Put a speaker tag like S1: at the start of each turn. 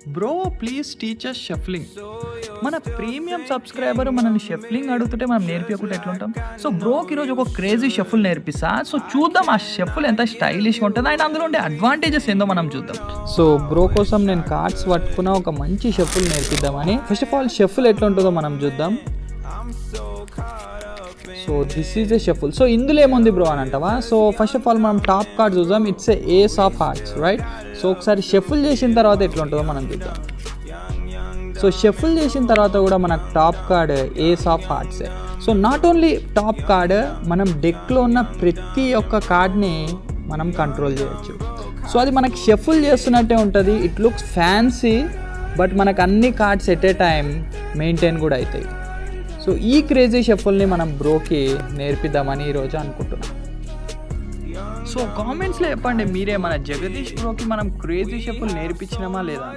S1: Bro please teach us shuffling. మన premium subscriber మనల్ని shuffling అడుగుతుంటే మనం నేర్పించకుండా ఎట్లుంటాం. సో బ్రోకి ఈరోజు ఒక క్రేజీ షఫుల్ నేర్పిస్తా. సో చూద్దాం ఆ షఫుల్ ఎంత స్టైలిష్గా ఉంటుంది అండ్ అందులో ఉండే అడ్వాంటేజెస్ ఏందో మనం చూద్దాం. సో బ్రో కోసం నేను కార్డ్స్ పట్టుకున్న ఒక మంచి షఫుల్ నేర్పిద్దామని. ఫస్ట్ ఆఫ్ ఆల్ షఫుల్ ఎట్లా ఉంటుందో మనం చూద్దాం. So this is a shuffle. So ఇందులో ఏముంది బ్రో అని అంటావా. సో ఫస్ట్ ఆఫ్ ఆల్ మనం టాప్ కార్డ్ చూద్దాం. It's a ace of hearts right. So ఒకసారి షఫుల్ చేసిన తర్వాత ఎట్లా ఉంటుందో మనం చూద్దాం. సో షఫుల్ చేసిన తర్వాత కూడా మనకు టాప్ కార్డ్ ఏస్ ఆఫ్ హార్ట్సే. So not only top card, మనం డెక్లో ఉన్న ప్రతి ఒక్క కార్డ్ని మనం కంట్రోల్ చేయొచ్చు. సో అది మనకి షఫుల్ చేస్తున్నట్టే ఉంటుంది. ఇట్ లుక్స్ ఫ్యాన్సీ బట్ మనకు అన్ని cards at a time maintain కూడా అవుతాయి. సో ఈ క్రేజీ షఫుల్ని మనం బ్రోకి నేర్పిద్దామని ఈరోజు అనుకుంటున్నాం. సో కామెంట్స్లో చెప్పండి మీరే మన జగదీష్ బ్రోకి మనం క్రేజీ షఫుల్ నేర్పించినామా లేదా.